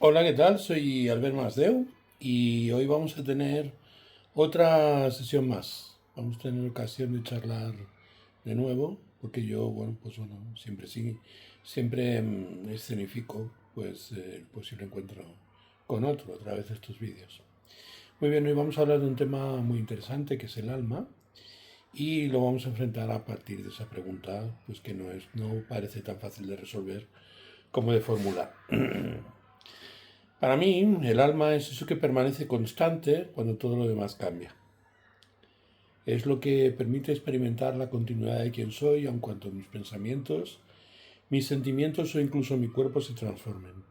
Hola, ¿qué tal? Soy Albert Masdeu y hoy vamos a tener otra sesión más. Vamos a tener ocasión de charlar de nuevo, porque yo, siempre sí, siempre escenifico el posible encuentro con otro a través de estos vídeos. Muy bien, hoy vamos a hablar de un tema muy interesante que es el alma y lo vamos a enfrentar a partir de esa pregunta, pues que no parece tan fácil de resolver como de formular. Para mí, el alma es eso que permanece constante cuando todo lo demás cambia. Es lo que permite experimentar la continuidad de quien soy, aun cuando mis pensamientos, mis sentimientos o incluso mi cuerpo se transformen.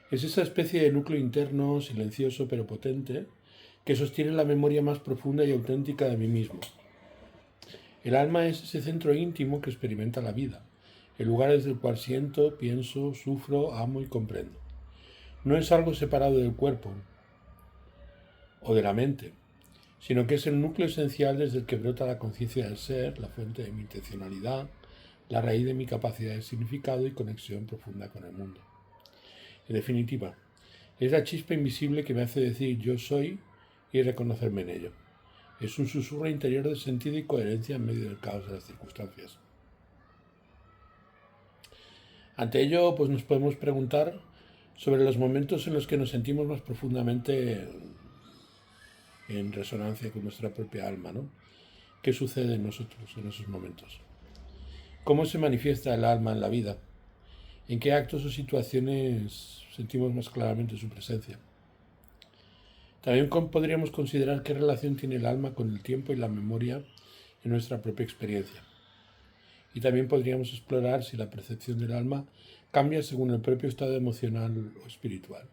Es esa especie de núcleo interno, silencioso pero potente, que sostiene la memoria más profunda y auténtica de mí mismo. El alma es ese centro íntimo que experimenta la vida, el lugar desde el cual siento, pienso, sufro, amo y comprendo. No es algo separado del cuerpo o de la mente, sino que es el núcleo esencial desde el que brota la conciencia del ser, la fuente de mi intencionalidad, la raíz de mi capacidad de significado y conexión profunda con el mundo. En definitiva, es la chispa invisible que me hace decir yo soy y reconocerme en ello. Es un susurro interior de sentido y coherencia en medio del caos de las circunstancias. Ante ello, pues nos podemos preguntar sobre los momentos en los que nos sentimos más profundamente en resonancia con nuestra propia alma, ¿no? ¿Qué sucede en nosotros en esos momentos? ¿Cómo se manifiesta el alma en la vida? ¿En qué actos o situaciones sentimos más claramente su presencia? También podríamos considerar qué relación tiene el alma con el tiempo y la memoria en nuestra propia experiencia. Y también podríamos explorar si la percepción del alma cambia según el propio estado emocional o espiritual.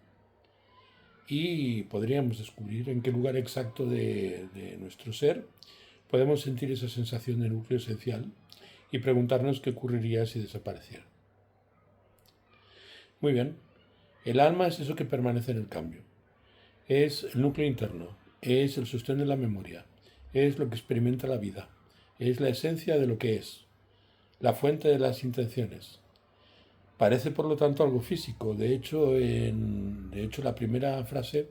Y podríamos descubrir en qué lugar exacto de nuestro ser podemos sentir esa sensación de núcleo esencial y preguntarnos qué ocurriría si desapareciera. Muy bien, el alma es eso que permanece en el cambio. Es el núcleo interno, es el sostén de la memoria, es lo que experimenta la vida, es la esencia de lo que es, la fuente de las intenciones. Parece por lo tanto algo físico. De hecho, la primera frase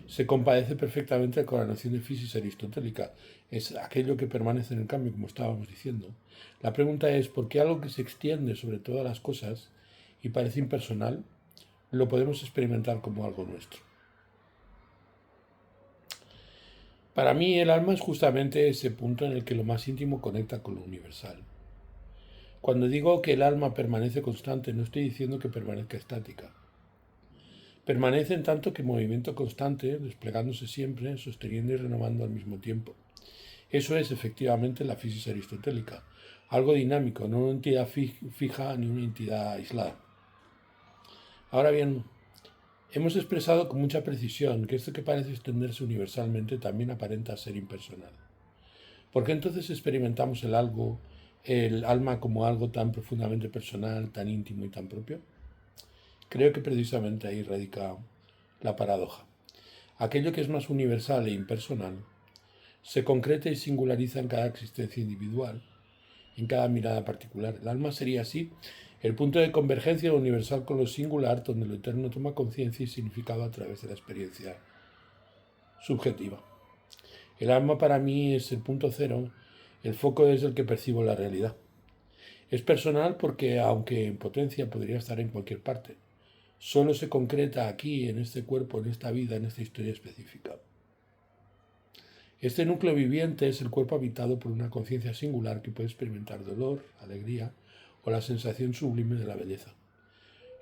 se compadece perfectamente con la noción de física aristotélica. Es aquello que permanece en el cambio, como estábamos diciendo. La pregunta es, ¿por qué algo que se extiende sobre todas las cosas y parece impersonal, lo podemos experimentar como algo nuestro? Para mí el alma es justamente ese punto en el que lo más íntimo conecta con lo universal. Cuando digo que el alma permanece constante, no estoy diciendo que permanezca estática. Permanece en tanto que movimiento constante, desplegándose siempre, sosteniendo y renovando al mismo tiempo. Eso es efectivamente la física aristotélica, algo dinámico, no una entidad fija ni una entidad aislada. Ahora bien, hemos expresado con mucha precisión que esto que parece extenderse universalmente también aparenta ser impersonal. ¿Por qué entonces experimentamos el alma como algo tan profundamente personal, tan íntimo y tan propio? Creo que precisamente ahí radica la paradoja. Aquello que es más universal e impersonal se concreta y singulariza en cada existencia individual, en cada mirada particular. El alma sería así el punto de convergencia de lo universal con lo singular, donde lo eterno toma conciencia y significado a través de la experiencia subjetiva. El alma para mí es el punto cero, el foco desde el que percibo la realidad. Es personal porque, aunque en potencia podría estar en cualquier parte, solo se concreta aquí, en este cuerpo, en esta vida, en esta historia específica. Este núcleo viviente es el cuerpo habitado por una conciencia singular que puede experimentar dolor, alegría o la sensación sublime de la belleza.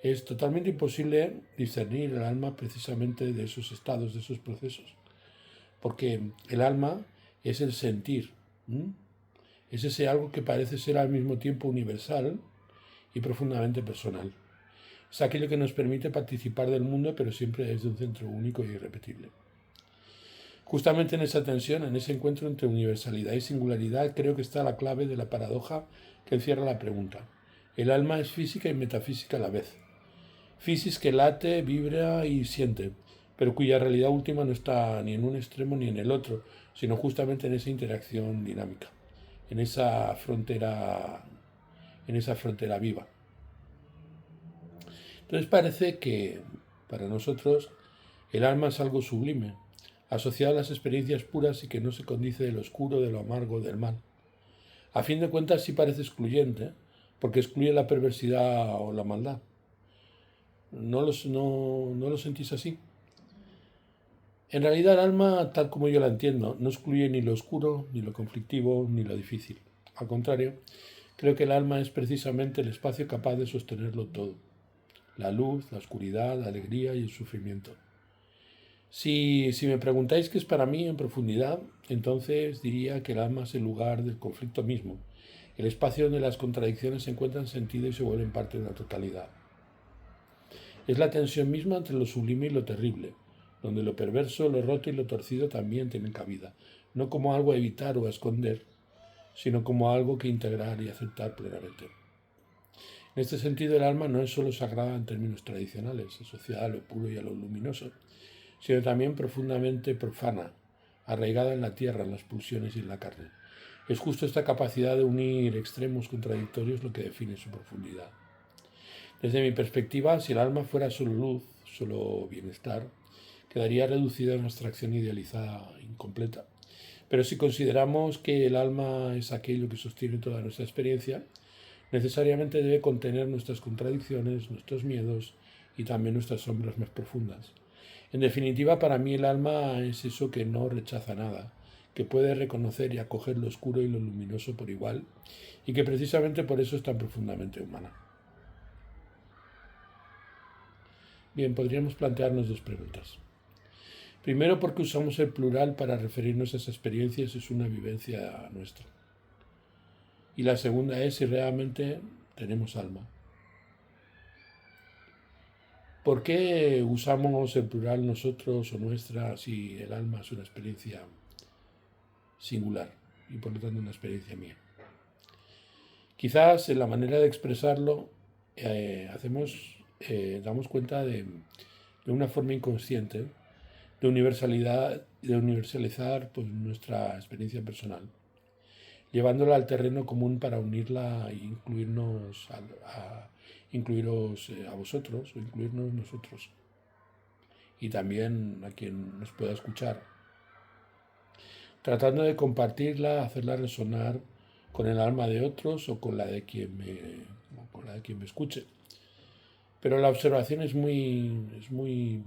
Es totalmente imposible discernir el alma precisamente de esos estados, de esos procesos, porque el alma es el sentir, ¿m? Es ese algo que parece ser al mismo tiempo universal y profundamente personal. Es aquello que nos permite participar del mundo, pero siempre desde un centro único e irrepetible. Justamente en esa tensión, en ese encuentro entre universalidad y singularidad, creo que está la clave de la paradoja que encierra la pregunta. El alma es física y metafísica a la vez. Fisis que late, vibra y siente, pero cuya realidad última no está ni en un extremo ni en el otro, sino justamente en esa interacción dinámica, en en esa frontera viva. Entonces parece que para nosotros el alma es algo sublime, asociado a las experiencias puras y que no se condice de lo oscuro, de lo amargo, del mal. A fin de cuentas sí parece excluyente, porque excluye la perversidad o la maldad. ¿No lo sentís así? En realidad el alma, tal como yo la entiendo, no excluye ni lo oscuro, ni lo conflictivo, ni lo difícil. Al contrario, creo que el alma es precisamente el espacio capaz de sostenerlo todo. La luz, la oscuridad, la alegría y el sufrimiento. Si me preguntáis qué es para mí en profundidad, entonces diría que el alma es el lugar del conflicto mismo, el espacio donde las contradicciones encuentran sentido y se vuelven parte de la totalidad. Es la tensión misma entre lo sublime y lo terrible, donde lo perverso, lo roto y lo torcido también tienen cabida, no como algo a evitar o a esconder, sino como algo que integrar y aceptar plenamente. En este sentido, el alma no es solo sagrada en términos tradicionales, asociada a lo puro y a lo luminoso, sino también profundamente profana, arraigada en la tierra, en las pulsiones y en la carne. Es justo esta capacidad de unir extremos contradictorios lo que define su profundidad. Desde mi perspectiva, si el alma fuera solo luz, solo bienestar, quedaría reducida a una abstracción idealizada incompleta. Pero si consideramos que el alma es aquello que sostiene toda nuestra experiencia, necesariamente debe contener nuestras contradicciones, nuestros miedos y también nuestras sombras más profundas. En definitiva, para mí el alma es eso que no rechaza nada, que puede reconocer y acoger lo oscuro y lo luminoso por igual, y que precisamente por eso es tan profundamente humana. Bien, podríamos plantearnos dos preguntas. Primero, ¿por qué usamos el plural para referirnos a esas experiencias? Es una vivencia nuestra. Y la segunda es si realmente tenemos alma. ¿Por qué usamos el plural nosotros o nuestra si el alma es una experiencia singular y por lo tanto una experiencia mía? Quizás en la manera de expresarlo damos cuenta de una forma inconsciente de universalizar pues, nuestra experiencia personal, llevándola al terreno común para unirla e incluiros a vosotros o incluirnos nosotros y también a quien nos pueda escuchar, tratando de compartirla, hacerla resonar con el alma de otros o con la de quien me escuche. Pero la observación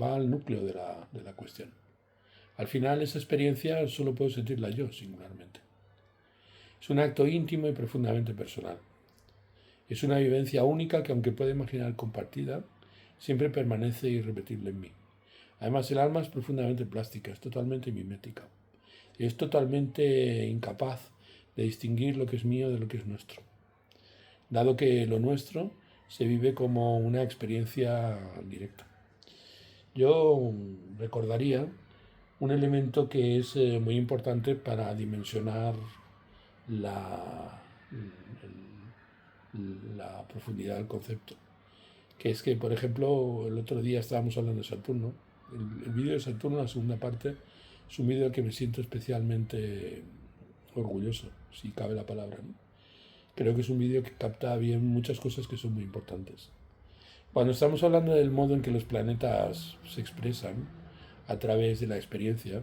va al núcleo de la cuestión. Al final esa experiencia solo puedo sentirla yo singularmente. Es un acto íntimo y profundamente personal. Es una vivencia única que, aunque puede imaginar compartida, siempre permanece irrepetible en mí. Además, el alma es profundamente plástica, es totalmente mimética. Es totalmente incapaz de distinguir lo que es mío de lo que es nuestro. Dado que lo nuestro se vive como una experiencia directa. Yo recordaría un elemento que es muy importante para dimensionar la, la profundidad del concepto, que es que, por ejemplo, el otro día estábamos hablando de Saturno. El vídeo de Saturno, la segunda parte, es un vídeo del que me siento especialmente orgulloso, si cabe la palabra, ¿no? Creo que es un vídeo que capta bien muchas cosas que son muy importantes. Cuando estamos hablando del modo en que los planetas se expresan a través de la experiencia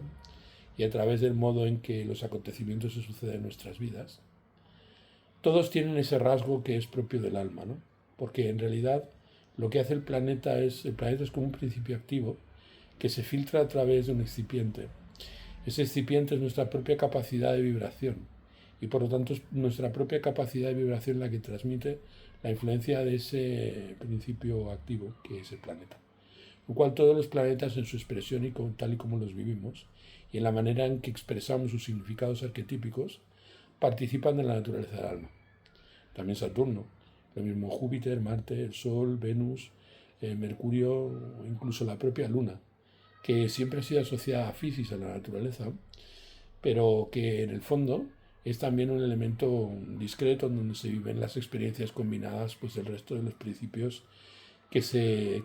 y a través del modo en que los acontecimientos se suceden en nuestras vidas, todos tienen ese rasgo que es propio del alma, ¿no? Porque en realidad lo que hace el planeta es como un principio activo que se filtra a través de un excipiente. Ese excipiente es nuestra propia capacidad de vibración y por lo tanto es nuestra propia capacidad de vibración la que transmite la influencia de ese principio activo que es el planeta. Lo cual todos los planetas en su expresión y tal y como los vivimos y en la manera en que expresamos sus significados arquetípicos participan de la naturaleza del alma. También Saturno, lo mismo Júpiter, Marte, el Sol, Venus, Mercurio o incluso la propia Luna, que siempre ha sido asociada a Fisis, a la naturaleza, pero que en el fondo es también un elemento discreto en donde se viven las experiencias combinadas pues, del resto de los principios que se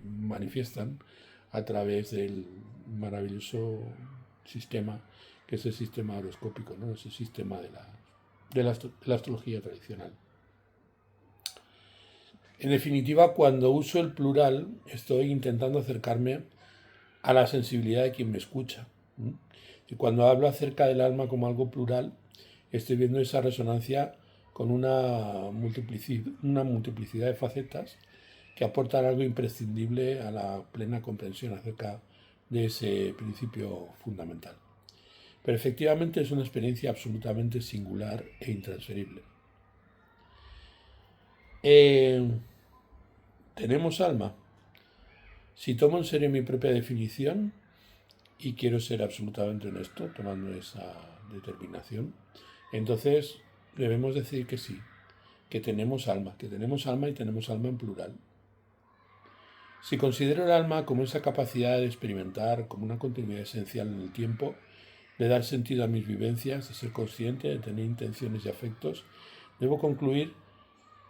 manifiestan a través del maravilloso sistema que es el sistema horoscópico, ¿no? Es el sistema de la astrología tradicional. En definitiva, cuando uso el plural, estoy intentando acercarme a la sensibilidad de quien me escucha. Y cuando hablo acerca del alma como algo plural, estoy viendo esa resonancia con una multiplicidad de facetas que aportan algo imprescindible a la plena comprensión acerca de ese principio fundamental. Pero efectivamente es una experiencia absolutamente singular e intransferible. ¿Tenemos alma? Si tomo en serio mi propia definición, y quiero ser absolutamente honesto tomando esa determinación, entonces debemos decir que sí, que tenemos alma y tenemos alma en plural. Si considero el alma como esa capacidad de experimentar, como una continuidad esencial en el tiempo, de dar sentido a mis vivencias, de ser consciente, de tener intenciones y afectos, debo concluir,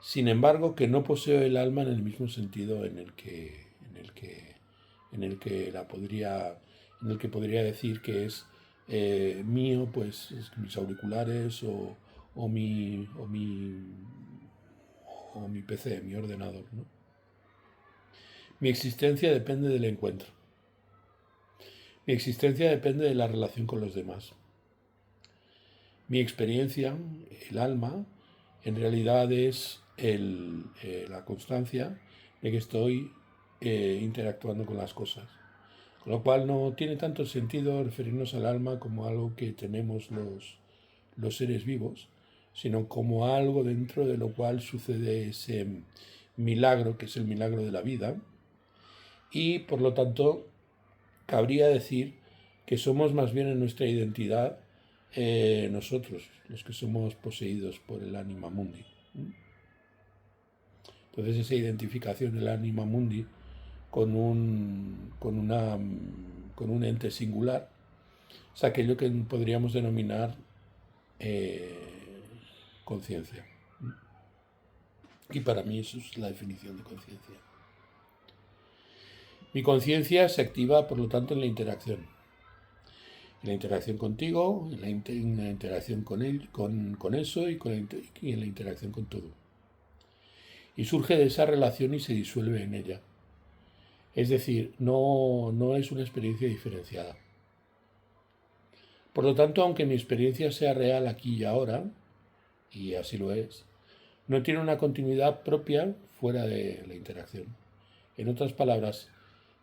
sin embargo, que no poseo el alma en el mismo sentido en el que podría decir que es mío, pues mis auriculares o mi PC, mi ordenador, ¿no? Mi existencia depende del encuentro. Mi existencia depende de la relación con los demás. Mi experiencia, el alma, en realidad es la constancia de que estoy interactuando con las cosas. Con lo cual no tiene tanto sentido referirnos al alma como algo que tenemos los seres vivos, sino como algo dentro de lo cual sucede ese milagro, que es el milagro de la vida, y por lo tanto cabría decir que somos más bien en nuestra identidad nosotros, los que somos poseídos por el anima mundi. Entonces esa identificación del anima mundi con un ente singular es aquello que podríamos denominar conciencia. Y para mí eso es la definición de conciencia. Mi conciencia se activa, por lo tanto, en la interacción. En la interacción contigo, en la interacción con eso y en la interacción con todo. Y surge de esa relación y se disuelve en ella. Es decir, no es una experiencia diferenciada. Por lo tanto, aunque mi experiencia sea real aquí y ahora, y así lo es, no tiene una continuidad propia fuera de la interacción. En otras palabras,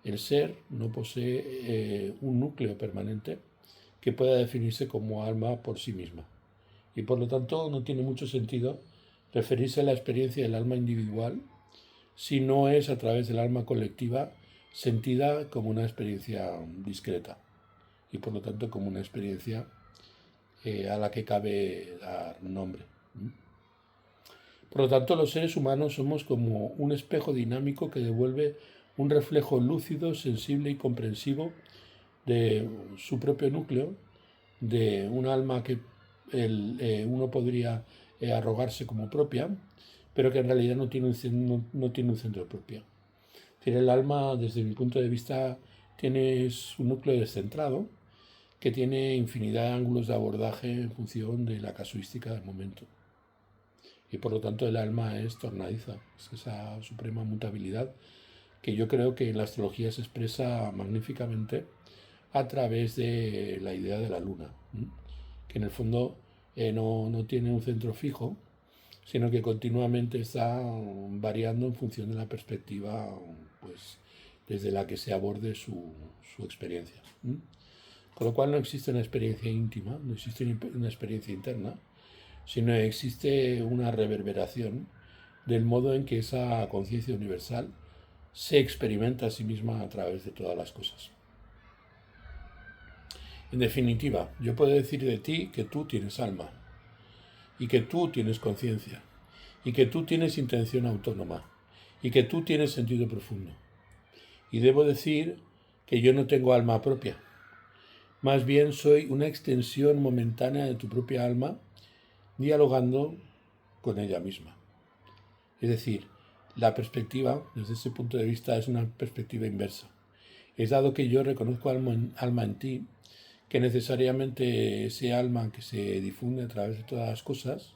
el ser no posee un núcleo permanente que pueda definirse como alma por sí misma. Y por lo tanto no tiene mucho sentido referirse a la experiencia del alma individual si no es a través del alma colectiva sentida como una experiencia discreta y por lo tanto como una experiencia a la que cabe dar nombre. Por lo tanto, los seres humanos somos como un espejo dinámico que devuelve un reflejo lúcido, sensible y comprensivo de su propio núcleo, de un alma que uno podría arrogarse como propia, pero que en realidad no tiene un centro propio. Es decir, el alma, desde mi punto de vista, tiene un núcleo descentrado que tiene infinidad de ángulos de abordaje en función de la casuística del momento. Y por lo tanto el alma es tornadiza, es esa suprema mutabilidad que yo creo que en la astrología se expresa magníficamente a través de la idea de la luna, que en el fondo no tiene un centro fijo, sino que continuamente está variando en función de la perspectiva pues, desde la que se aborde su experiencia. Con lo cual no existe una experiencia íntima, no existe una experiencia interna, sino existe una reverberación del modo en que esa conciencia universal se experimenta a sí misma a través de todas las cosas. En definitiva, yo puedo decir de ti que tú tienes alma, y que tú tienes conciencia, y que tú tienes intención autónoma, y que tú tienes sentido profundo. Y debo decir que yo no tengo alma propia. Más bien soy una extensión momentánea de tu propia alma, dialogando con ella misma. Es decir, la perspectiva, desde ese punto de vista, es una perspectiva inversa. Es dado que yo reconozco alma en ti, que necesariamente ese alma que se difunde a través de todas las cosas,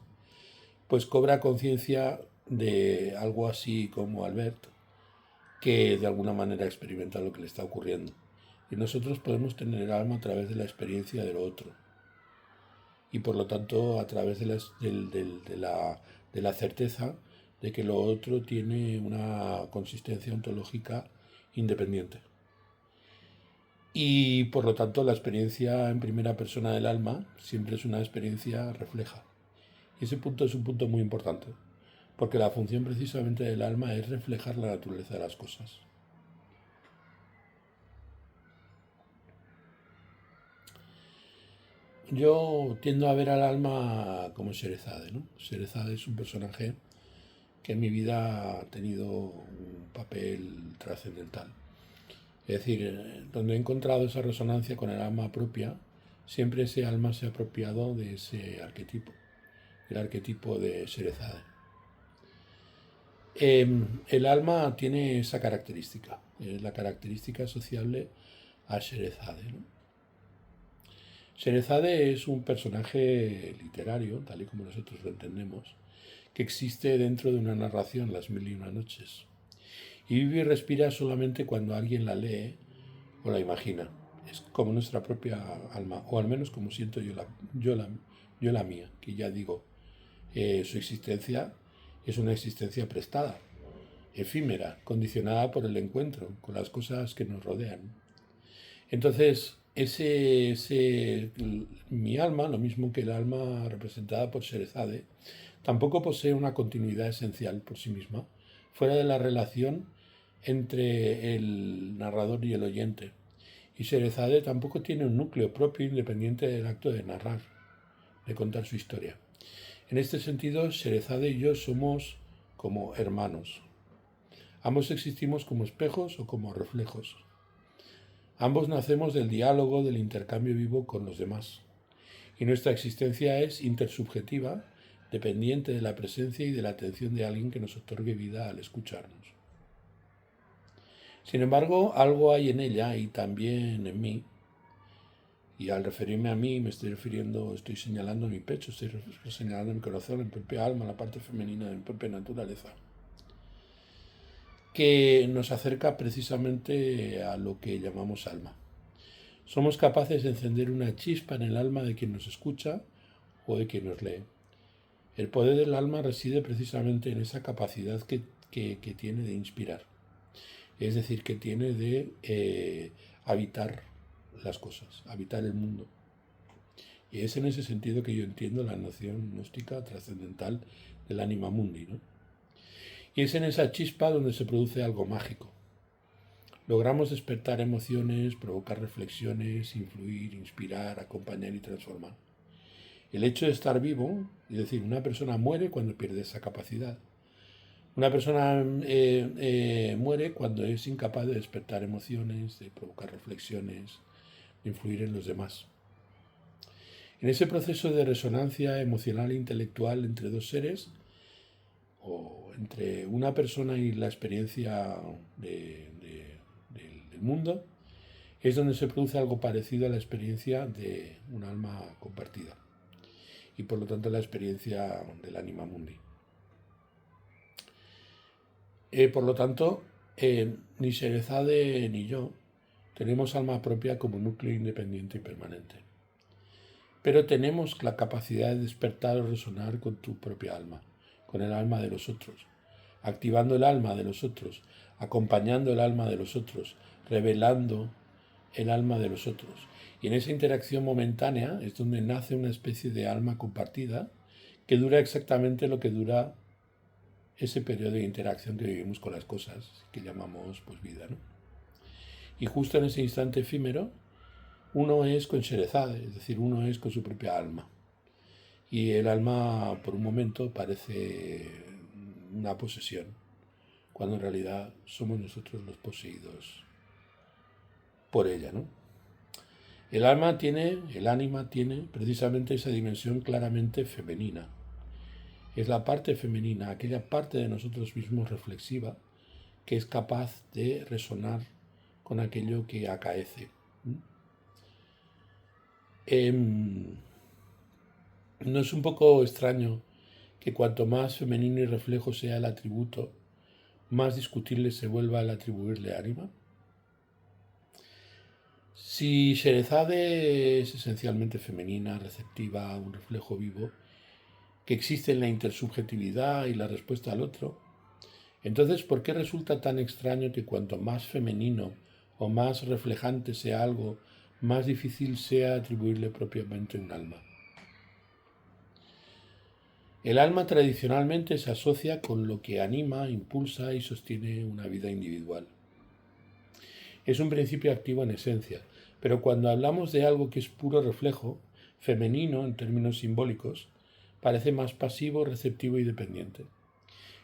pues cobra conciencia de algo así como Albert, que de alguna manera experimenta lo que le está ocurriendo. Y nosotros podemos tener el alma a través de la experiencia del otro. Y por lo tanto a través de la certeza de que lo otro tiene una consistencia ontológica independiente. Y por lo tanto la experiencia en primera persona del alma siempre es una experiencia refleja. Y ese punto es un punto muy importante, porque la función precisamente del alma es reflejar la naturaleza de las cosas. Yo tiendo a ver al alma como Sherezade, ¿no? Sherezade es un personaje que en mi vida ha tenido un papel trascendental. Es decir, donde he encontrado esa resonancia con el alma propia, siempre ese alma se ha apropiado de ese arquetipo, el arquetipo de Sherezade. El alma tiene esa característica, es la característica asociable a Sherezade, ¿no? Sherezade es un personaje literario, tal y como nosotros lo entendemos, que existe dentro de una narración, Las Mil y Una Noches, y vive y respira solamente cuando alguien la lee o la imagina. Es como nuestra propia alma, o al menos como siento yo la mía, que ya digo, su existencia es una existencia prestada, efímera, condicionada por el encuentro con las cosas que nos rodean. Entonces, mi alma, lo mismo que el alma representada por Sherezade, tampoco posee una continuidad esencial por sí misma, fuera de la relación entre el narrador y el oyente. Y Sherezade tampoco tiene un núcleo propio independiente del acto de narrar, de contar su historia. En este sentido, Sherezade y yo somos como hermanos. Ambos existimos como espejos o como reflejos. Ambos nacemos del diálogo, del intercambio vivo con los demás. Y nuestra existencia es intersubjetiva, dependiente de la presencia y de la atención de alguien que nos otorgue vida al escucharnos. Sin embargo, algo hay en ella y también en mí. Y al referirme a mí, estoy señalando mi pecho, estoy señalando mi corazón, mi propia alma, la parte femenina de mi propia naturaleza, que nos acerca precisamente a lo que llamamos alma. Somos capaces de encender una chispa en el alma de quien nos escucha o de quien nos lee. El poder del alma reside precisamente en esa capacidad que tiene de inspirar, es decir, que tiene de habitar las cosas, habitar el mundo. Y es en ese sentido que yo entiendo la noción gnóstica trascendental del anima mundi, ¿no? Y es en esa chispa donde se produce algo mágico. Logramos despertar emociones, provocar reflexiones, influir, inspirar, acompañar y transformar. El hecho de estar vivo, es decir, una persona muere cuando pierde esa capacidad. Una persona muere cuando es incapaz de despertar emociones, de provocar reflexiones, de influir en los demás. En ese proceso de resonancia emocional e intelectual entre dos seres, o entre una persona y la experiencia del mundo, es donde se produce algo parecido a la experiencia de un alma compartida y por lo tanto la experiencia del anima mundi. Por lo tanto, ni Sherezade ni yo tenemos alma propia como núcleo independiente y permanente. Pero tenemos la capacidad de despertar o resonar con tu propia alma, con el alma de los otros, activando el alma de los otros, acompañando el alma de los otros, revelando el alma de los otros. Y en esa interacción momentánea es donde nace una especie de alma compartida que dura exactamente lo que dura ese periodo de interacción que vivimos con las cosas, que llamamos pues vida, ¿no? Y justo en ese instante efímero, uno es con Sherezade, es decir, uno es con su propia alma. Y el alma, por un momento, parece una posesión, cuando en realidad somos nosotros los poseídos por ella, ¿no? El ánima tiene precisamente esa dimensión claramente femenina. Es la parte femenina, aquella parte de nosotros mismos reflexiva, que es capaz de resonar con aquello que acaece. ¿No es un poco extraño que cuanto más femenino y reflejo sea el atributo, más discutible se vuelva el atribuirle ánima? Si Sherezade es esencialmente femenina, receptiva, un reflejo vivo, que existe en la intersubjetividad y la respuesta al otro, entonces ¿por qué resulta tan extraño que cuanto más femenino o más reflejante sea algo, más difícil sea atribuirle propiamente un alma? El alma tradicionalmente se asocia con lo que anima, impulsa y sostiene una vida individual. Es un principio activo en esencia, pero cuando hablamos de algo que es puro reflejo, femenino en términos simbólicos, parece más pasivo, receptivo y dependiente.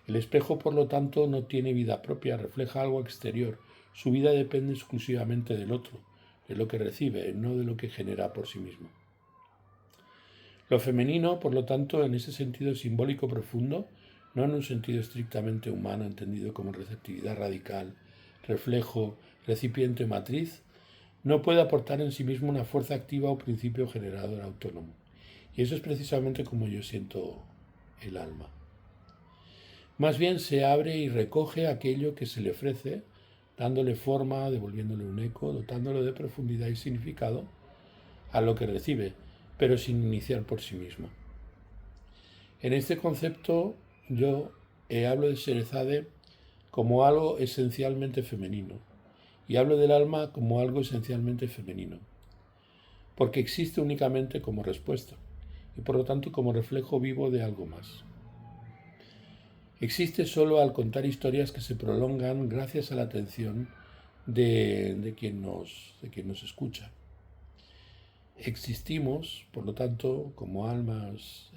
El espejo, por lo tanto, no tiene vida propia, refleja algo exterior. Su vida depende exclusivamente del otro, de lo que recibe, no de lo que genera por sí mismo. Lo femenino, por lo tanto, en ese sentido simbólico profundo, no en un sentido estrictamente humano entendido como receptividad radical, reflejo, recipiente o matriz, no puede aportar en sí mismo una fuerza activa o principio generador autónomo. Y eso es precisamente como yo siento el alma. Más bien se abre y recoge aquello que se le ofrece, dándole forma, devolviéndole un eco, dotándolo de profundidad y significado a lo que recibe, pero sin iniciar por sí mismo. En este concepto yo hablo de Sherezade como algo esencialmente femenino y hablo del alma como algo esencialmente femenino, porque existe únicamente como respuesta y por lo tanto como reflejo vivo de algo más. Existe solo al contar historias que se prolongan gracias a la atención de quien nos escucha. Existimos, por lo tanto, como almas,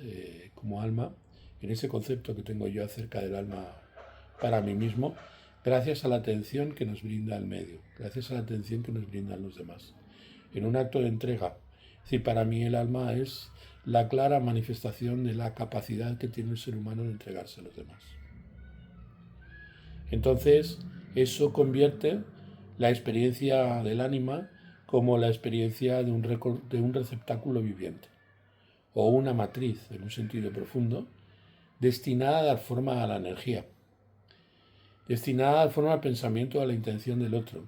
como alma, en ese concepto que tengo yo acerca del alma para mí mismo, gracias a la atención que nos brinda el medio, gracias a la atención que nos brindan los demás, en un acto de entrega. Es decir, para mí el alma es la clara manifestación de la capacidad que tiene el ser humano de entregarse a los demás. Entonces, eso convierte la experiencia del ánima como la experiencia de un receptáculo viviente, o una matriz, en un sentido profundo, destinada a dar forma a la energía, destinada a dar forma al pensamiento, a la intención del otro.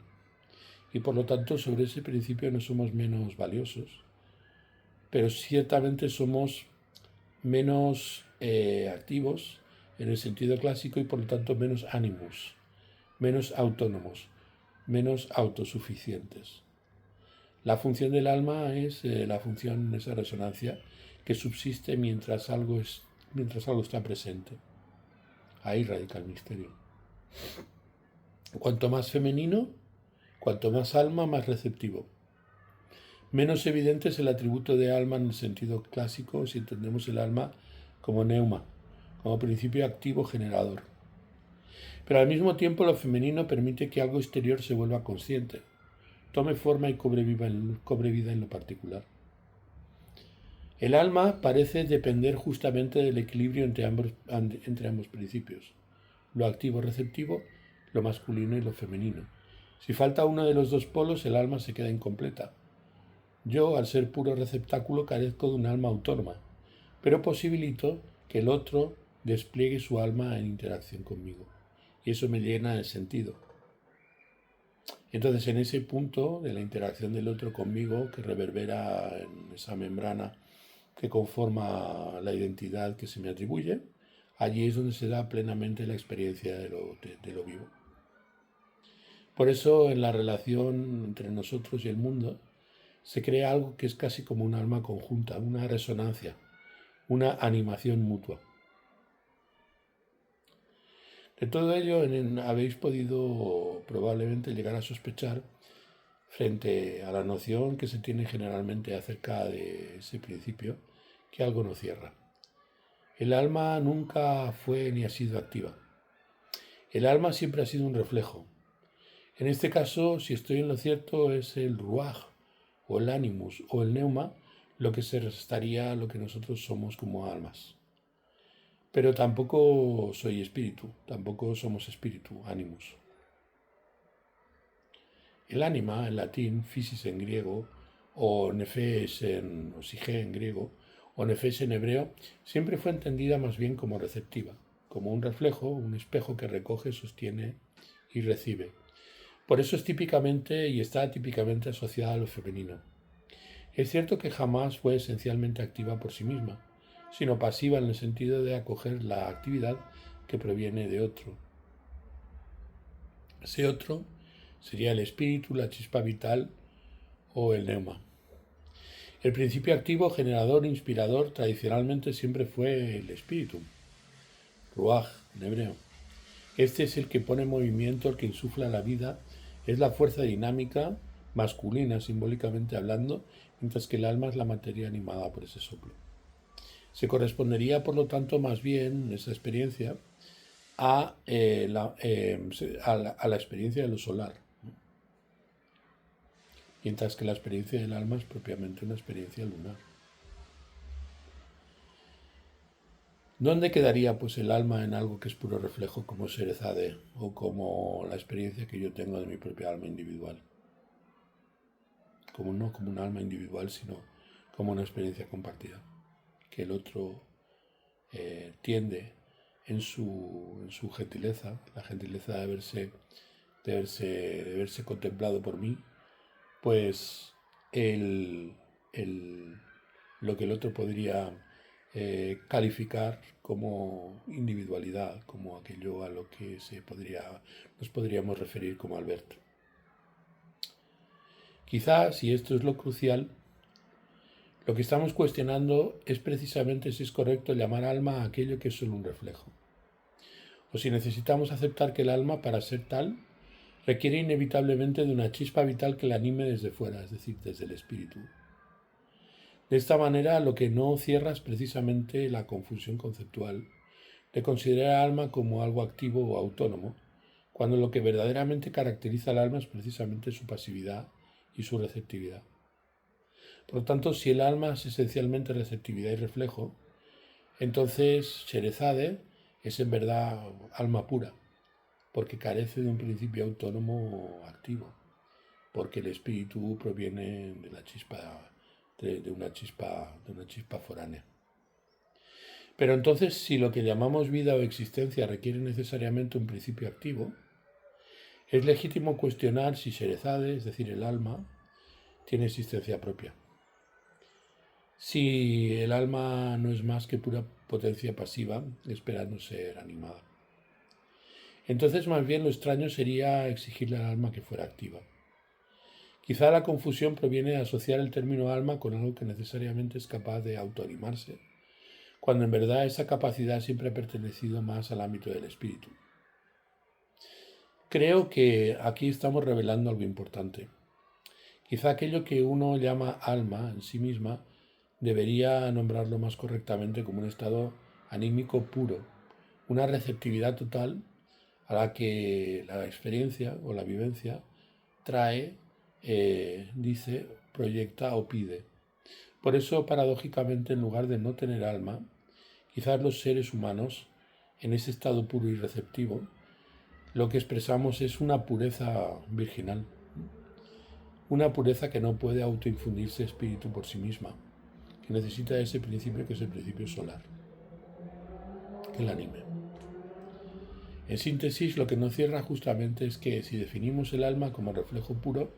Y por lo tanto, sobre ese principio no somos menos valiosos, pero ciertamente somos menos activos en el sentido clásico y por lo tanto menos ánimos, menos autónomos, menos autosuficientes. La función del alma es la función, esa resonancia, que subsiste mientras algo está presente. Ahí radica el misterio. Cuanto más femenino, cuanto más alma, más receptivo. Menos evidente es el atributo de alma en el sentido clásico si entendemos el alma como neuma, como principio activo generador. Pero al mismo tiempo lo femenino permite que algo exterior se vuelva consciente, tome forma y cobre vida en lo particular. El alma parece depender justamente del equilibrio entre ambos principios, lo activo-receptivo, lo masculino y lo femenino. Si falta uno de los dos polos, el alma se queda incompleta. Yo, al ser puro receptáculo, carezco de un alma autónoma, pero posibilito que el otro despliegue su alma en interacción conmigo. Y eso me llena de sentido. Entonces, en ese punto de la interacción del otro conmigo, que reverbera en esa membrana que conforma la identidad que se me atribuye, allí es donde se da plenamente la experiencia de lo vivo. Por eso, en la relación entre nosotros y el mundo, se crea algo que es casi como un alma conjunta, una resonancia, una animación mutua. De todo ello habéis podido probablemente llegar a sospechar frente a la noción que se tiene generalmente acerca de ese principio, que algo no cierra. El alma nunca fue ni ha sido activa. El alma siempre ha sido un reflejo. En este caso, si estoy en lo cierto, es el ruaj, o el animus, o el neuma, lo que se restaría a lo que nosotros somos como almas. Pero tampoco soy espíritu, tampoco somos espíritu, animus. El ánima, en latín, physis en griego, o nefes o sige en griego, o nefesh en hebreo, siempre fue entendida más bien como receptiva, como un reflejo, un espejo que recoge, sostiene y recibe. Por eso es típicamente y está típicamente asociada a lo femenino. Es cierto que jamás fue esencialmente activa por sí misma, sino pasiva en el sentido de acoger la actividad que proviene de otro. Ese otro sería el espíritu, la chispa vital o el neuma. El principio activo, generador, inspirador, tradicionalmente siempre fue el espíritu, ruaj en hebreo. Este es el que pone en movimiento, el que insufla la vida, es la fuerza dinámica masculina, simbólicamente hablando, mientras que el alma es la materia animada por ese soplo. Se correspondería, por lo tanto, más bien, esa experiencia, a la experiencia de lo solar, mientras que la experiencia del alma es propiamente una experiencia lunar. ¿Dónde quedaría pues el alma en algo que es puro reflejo como Sherezade o como la experiencia que yo tengo de mi propia alma individual? Como no como un alma individual, sino como una experiencia compartida, que el otro tiende en su gentileza, la gentileza de verse contemplado por mí, pues lo que el otro podría calificar como individualidad, como aquello a lo que nos podríamos referir como Alberto. Quizás, y esto es lo crucial, lo que estamos cuestionando es precisamente si es correcto llamar alma a aquello que es solo un reflejo, o si necesitamos aceptar que el alma, para ser tal, requiere inevitablemente de una chispa vital que la anime desde fuera, es decir, desde el espíritu. De esta manera, lo que no cierra es precisamente la confusión conceptual de considerar al alma como algo activo o autónomo, cuando lo que verdaderamente caracteriza al alma es precisamente su pasividad y su receptividad. Por lo tanto, si el alma es esencialmente receptividad y reflejo, entonces Sherezade es en verdad alma pura, porque carece de un principio autónomo activo, porque el espíritu proviene de la chispa, de una chispa foránea. Pero entonces, si lo que llamamos vida o existencia requiere necesariamente un principio activo, es legítimo cuestionar si Sherezade, es decir, el alma, tiene existencia propia. Si el alma no es más que pura potencia pasiva, esperando ser animada. Entonces, más bien lo extraño sería exigirle al alma que fuera activa. Quizá la confusión proviene de asociar el término alma con algo que necesariamente es capaz de autoanimarse, cuando en verdad esa capacidad siempre ha pertenecido más al ámbito del espíritu. Creo que aquí estamos revelando algo importante. Quizá aquello que uno llama alma en sí misma debería nombrarlo más correctamente como un estado anímico puro, una receptividad total a la que la experiencia o la vivencia trae, dice, proyecta o pide. Por eso, paradójicamente, en lugar de no tener alma, quizás los seres humanos, en ese estado puro y receptivo, lo que expresamos es una pureza virginal, una pureza que no puede autoinfundirse espíritu por sí misma, que necesita ese principio que es el principio solar, que la anime. En síntesis, lo que nos cierra justamente es que si definimos el alma como reflejo puro,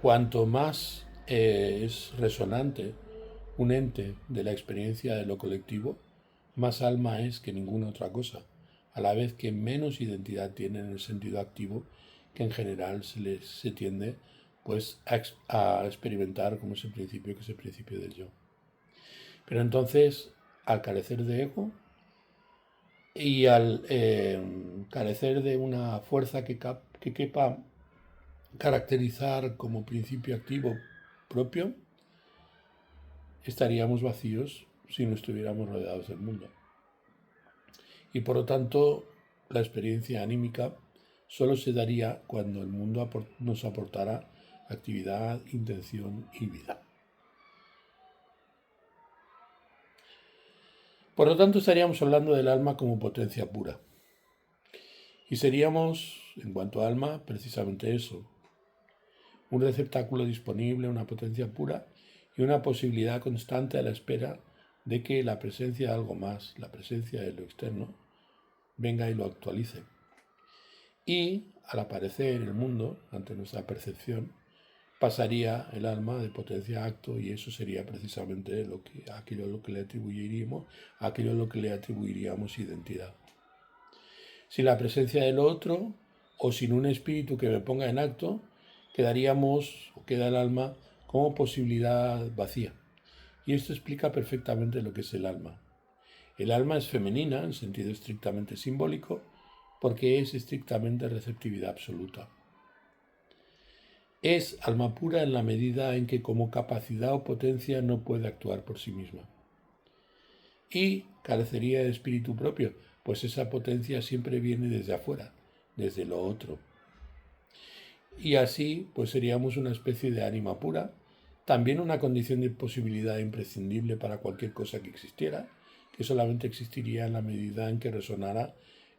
cuanto más es resonante un ente de la experiencia de lo colectivo, más alma es que ninguna otra cosa, a la vez que menos identidad tiene en el sentido activo que en general se tiende pues, a experimentar como ese principio que es el principio del yo. Pero entonces, al carecer de ego y al carecer de una fuerza que quepa caracterizar como principio activo propio, estaríamos vacíos si no estuviéramos rodeados del mundo. Y por lo tanto, la experiencia anímica solo se daría cuando el mundo nos aportara actividad, intención y vida. Por lo tanto, estaríamos hablando del alma como potencia pura. Y seríamos, en cuanto a alma, precisamente eso. Un receptáculo disponible, una potencia pura, y una posibilidad constante a la espera de que la presencia de algo más, la presencia de lo externo, venga y lo actualice. Y al aparecer el mundo ante nuestra percepción, pasaría el alma de potencia a acto, y eso sería precisamente aquello a lo que le atribuiríamos identidad. Sin la presencia del otro o sin un espíritu que me ponga en acto, queda el alma como posibilidad vacía. Y esto explica perfectamente lo que es el alma. El alma es femenina en sentido estrictamente simbólico porque es estrictamente receptividad absoluta. Es alma pura en la medida en que como capacidad o potencia no puede actuar por sí misma. Y carecería de espíritu propio, pues esa potencia siempre viene desde afuera, desde lo otro. Y así, pues seríamos una especie de ánima pura, también una condición de posibilidad imprescindible para cualquier cosa que existiera, que solamente existiría en la medida en que resonara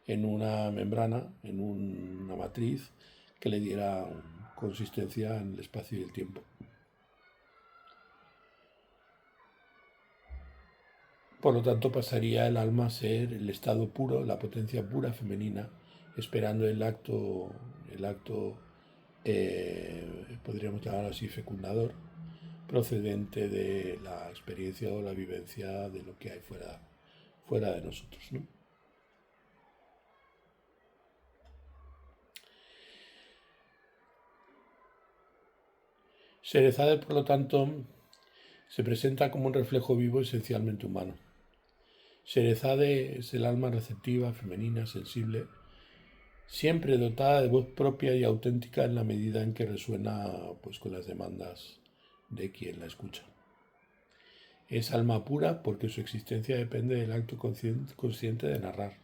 en una membrana, en una matriz, que le diera consistencia en el espacio y el tiempo. Por lo tanto, pasaría el alma a ser el estado puro, la potencia pura femenina, esperando el acto podríamos llamarlo así, fecundador, procedente de la experiencia o la vivencia de lo que hay fuera de nosotros, ¿no? Sherezade, por lo tanto, se presenta como un reflejo vivo esencialmente humano. Sherezade es el alma receptiva, femenina, sensible, siempre dotada de voz propia y auténtica en la medida en que resuena pues, con las demandas de quien la escucha. Es alma pura porque su existencia depende del acto consciente de narrar,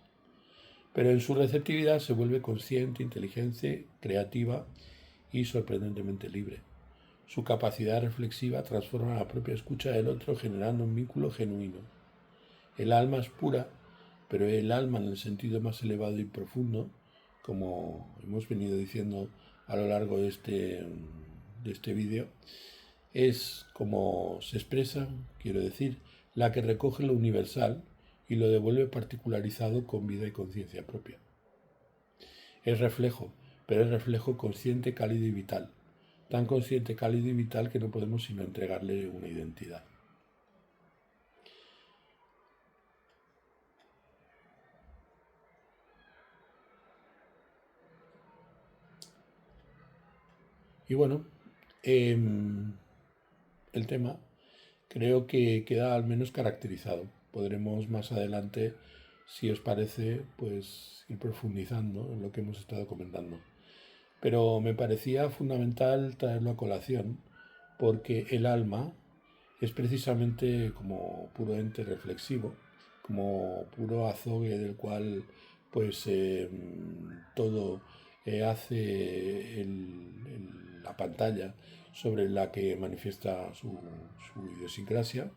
pero en su receptividad se vuelve consciente, inteligente, creativa y sorprendentemente libre. Su capacidad reflexiva transforma la propia escucha del otro generando un vínculo genuino. El alma es pura, pero el alma en el sentido más elevado y profundo, como hemos venido diciendo a lo largo de este vídeo, es como se expresa, quiero decir, la que recoge lo universal y lo devuelve particularizado con vida y conciencia propia. Es reflejo, pero es reflejo consciente, cálido y vital. Tan consciente, cálido y vital que no podemos sino entregarle una identidad. Y bueno, el tema creo que queda al menos caracterizado. Podremos más adelante, si os parece, pues ir profundizando en lo que hemos estado comentando. Pero me parecía fundamental traerlo a colación porque el alma es precisamente como puro ente reflexivo, como puro azogue del cual pues todo hace la pantalla sobre la que manifiesta su idiosincrasia.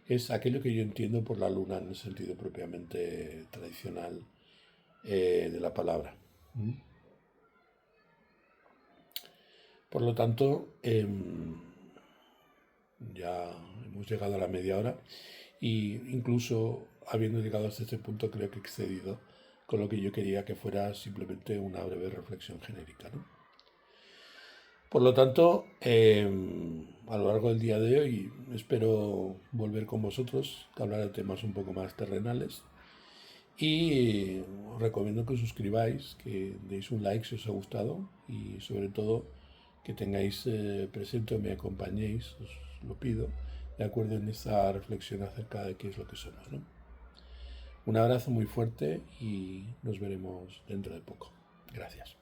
Es aquello que yo entiendo por la luna en el sentido propiamente tradicional de la palabra. Por lo tanto, ya hemos llegado a la media hora y incluso habiendo llegado hasta este punto creo que he excedido con lo que yo quería que fuera simplemente una breve reflexión genérica, ¿no? Por lo tanto, a lo largo del día de hoy espero volver con vosotros a hablar de temas un poco más terrenales y os recomiendo que os suscribáis, que deis un like si os ha gustado y sobre todo que tengáis presente o me acompañéis, os lo pido, de acuerdo en esta reflexión acerca de qué es lo que somos, ¿no? Un abrazo muy fuerte y nos veremos dentro de poco. Gracias.